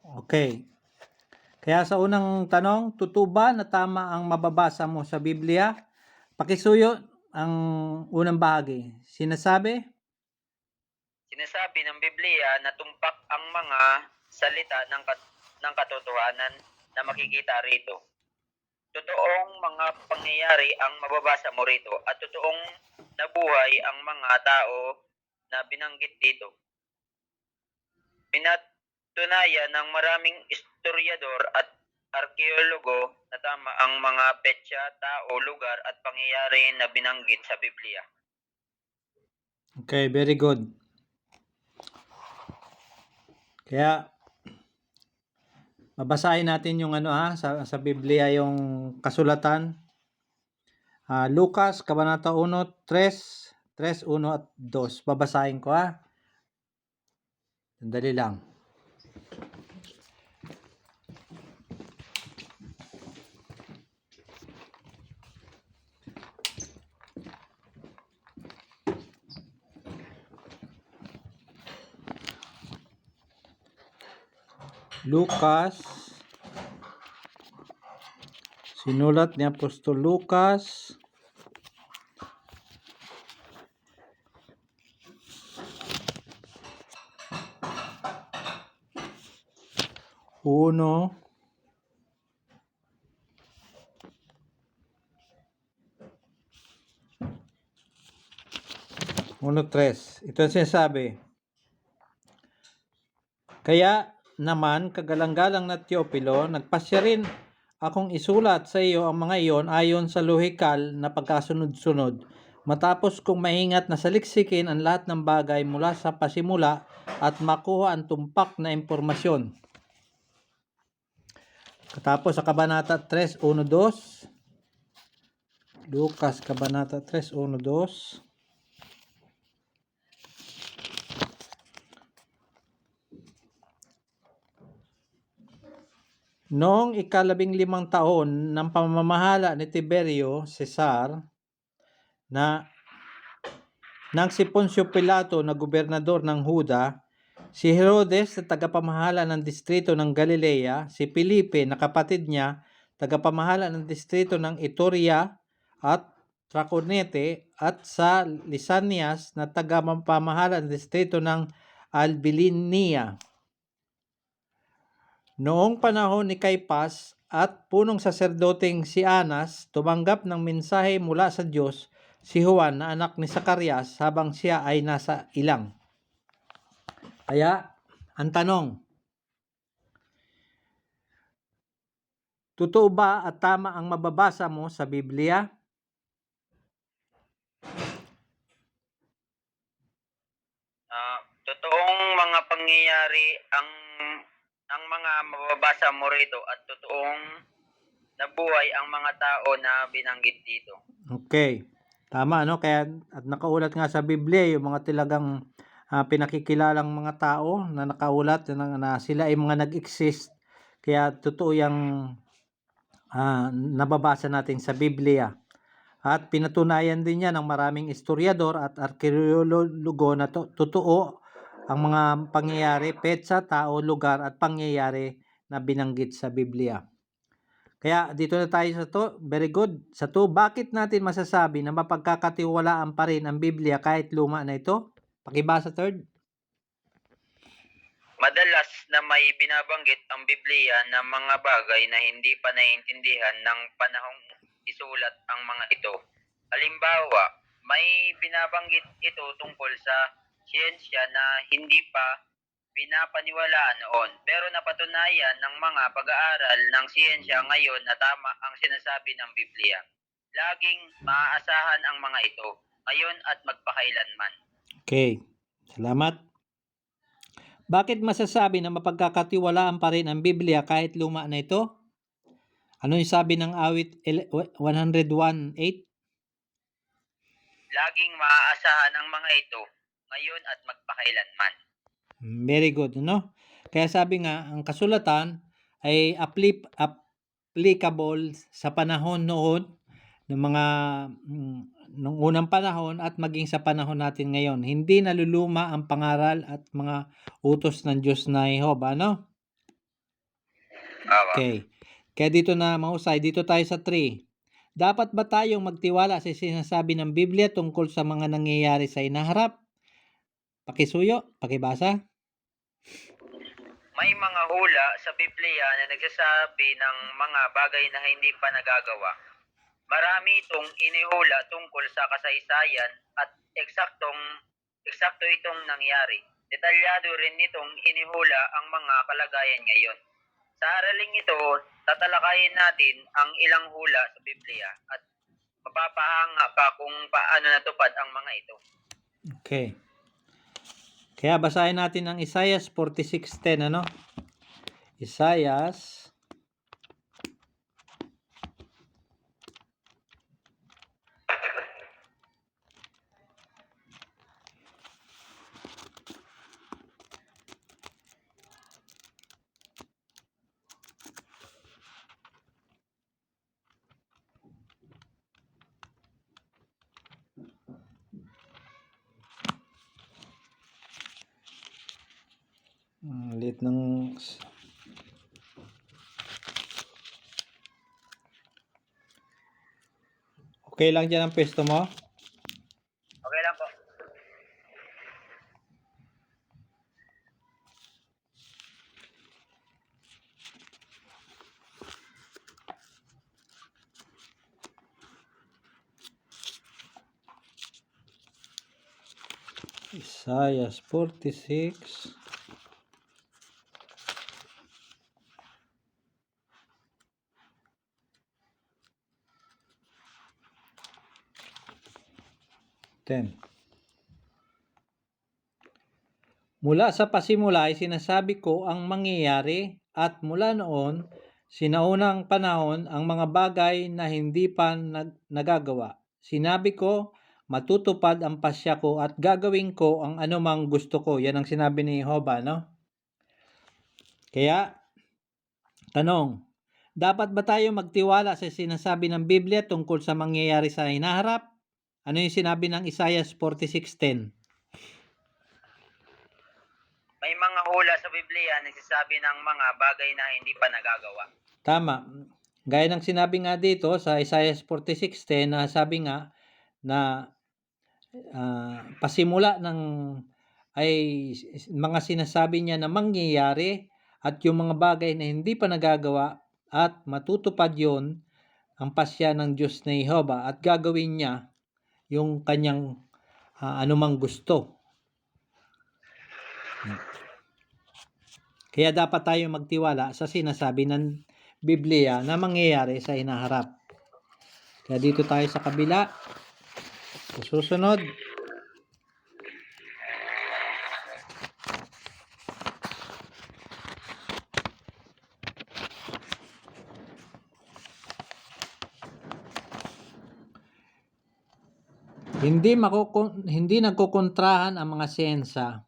Okay. Kaya sa unang tanong, totoo ba na tama ang mababasa mo sa Biblia? Pakisuyo ang unang bahagi. Sinasabi ng Biblia na tumpak ang mga salita ng katotohanan na makikita rito. Totoong mga pangyayari ang mababasa mo rito at totoong nabuhay ang mga tao na binanggit dito. Pinatunayan ng maraming historiador at arkeologo na tama ang mga petsa, tao, lugar at pangyayari na binanggit sa Biblia. Okay, very good. Kaya babasahin natin yung sa Biblia yung kasulatan. Lucas Kabanata 1, 3, 1 at 2. Babasahin ko Sandali lang. Lucas, sinulat ni Apostol Lucas, uno, tres. Ito ang sinasabi. Kaya naman, kagalang-galang na Teopilo, nagpasya rin akong isulat sa iyo ang mga iyon ayon sa lohikal na pagkasunod-sunod. Matapos kong maingat na saliksikin ang lahat ng bagay mula sa pasimula at makuha ang tumpak na impormasyon. Katapos sa Kabanata 3, 1, 2. Lucas Kabanata 3, 1, 2. Noong 15 taon ng pamamahala ni Tiberio Cesar nang si Poncio Pilato na gobernador ng Huda, si Herodes na tagapamahala ng distrito ng Galilea, si Felipe na kapatid niya, tagapamahala ng distrito ng Iturea at Traconite, at sa Lisanias na tagapamahala ng distrito ng Albilinia. Noong panahon ni Caiphas at punong saserdoteng si Anas, tumanggap ng mensahe mula sa Diyos si Juan na anak ni Zacarias habang siya ay nasa ilang. Kaya, ang tanong, totoo ba at tama ang mababasa mo sa Biblia? Totoong mga pangyayari ang mga mababasa mo rito at totoong nabuhay ang mga tao na binanggit dito. Okay. Tama, Kaya, at nakaulat nga sa Biblia, yung mga talagang pinakikilalang mga tao na nakaulat na sila ay mga nag-exist. Kaya, totoo yung nababasa natin sa Biblia. At pinatunayan din niya ng maraming historiador at arkeologo na totoo ang mga pangyayari, petsa, tao, lugar at pangyayari na binanggit sa Biblia. Kaya dito na tayo sa to. Very good. Sa to, bakit natin masasabi na mapagkakatiwalaan pa rin ang Biblia kahit luma na ito? Pakibasa third. Madalas na may binabanggit ang Biblia na mga bagay na hindi pa naiintindihan ng panahong isulat ang mga ito. Halimbawa, may binabanggit ito tungkol sa siyensya na hindi pa pinapaniwalaan noon, pero napatunayan ng mga pag-aaral ng siyensya ngayon na tama ang sinasabi ng Biblia. Laging maaasahan ang mga ito, ngayon at magpakailanman. Okay. Salamat. Bakit masasabi na mapagkakatiwalaan pa rin ang Biblia kahit luma na ito? Ano yung sabi ng awit 101:8? Laging maaasahan ang mga ito, ngayon at magpakailanman. Very good, Kaya sabi nga, ang kasulatan ay applicable sa panahon noon, ng mga nung unang panahon at maging sa panahon natin ngayon. Hindi naluluma ang pangaral at mga utos ng Diyos na Jehova, Awa. Okay. Kaya dito na mahusay. Dito tayo sa 3. Dapat ba tayong magtiwala sa sinasabi ng Biblia tungkol sa mga nangyayari sa hinaharap? Pakisuyo, pakibasa. May mga hula sa Biblia na nagsasabi ng mga bagay na hindi pa nagagawa. Marami itong inihula tungkol sa kasaysayan at eksakto itong nangyari. Detalyado rin nitong inihula ang mga kalagayan ngayon. Sa araling ito, tatalakayin natin ang ilang hula sa Biblia at mapapahanga ka kung paano natupad ang mga ito. Okay. Kaya basahin natin ang Isaiah 46:10, ano? Isaiah 'Ang liit ng Okay lang dyan ang pwesto mo? Okay lang po. Isaiah 46. Mula sa pasimula ay sinasabi ko ang mangyayari at mula noon, sinaunang panahon ang mga bagay na hindi pa nagagawa. Sinabi ko, matutupad ang pasya ko at gagawin ko ang anumang gusto ko. Yan ang sinabi ni Jehovah, no? Kaya, tanong, dapat ba tayo magtiwala sa sinasabi ng Biblia tungkol sa mangyayari sa hinaharap? Ano yung sinabi ng Isaiah 46:10? May mga hula sa Biblia na nagsasabi ng mga bagay na hindi pa nagagawa. Tama. Gaya ng sinabi nga dito sa Isaiah 46:10 na sabi nga na pasimula ng ay mga sinasabi niya na mangyayari at yung mga bagay na hindi pa nagagawa at matutupad yon ang pasya ng Diyos na Jehovah at gagawin niya yung kanyang anumang gusto. Kaya dapat tayo magtiwala sa sinasabi ng Biblia na mangyayari sa hinaharap. Kaya dito tayo sa kabila. Susunod. Hindi nagkukontrahan ang mga siyensya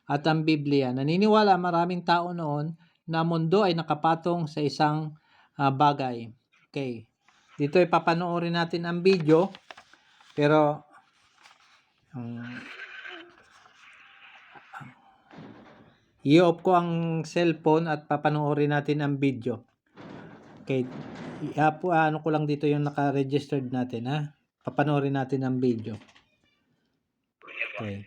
at ang Biblia. Naniniwala maraming tao noon na mundo ay nakapatong sa isang bagay. Okay. Dito ay papanoorin natin ang video, pero i-off ko ang cellphone at papanoorin natin ang video. Okay. Ano ko lang dito yung naka-registered natin, ha? Papanoorin natin ang video. Okay.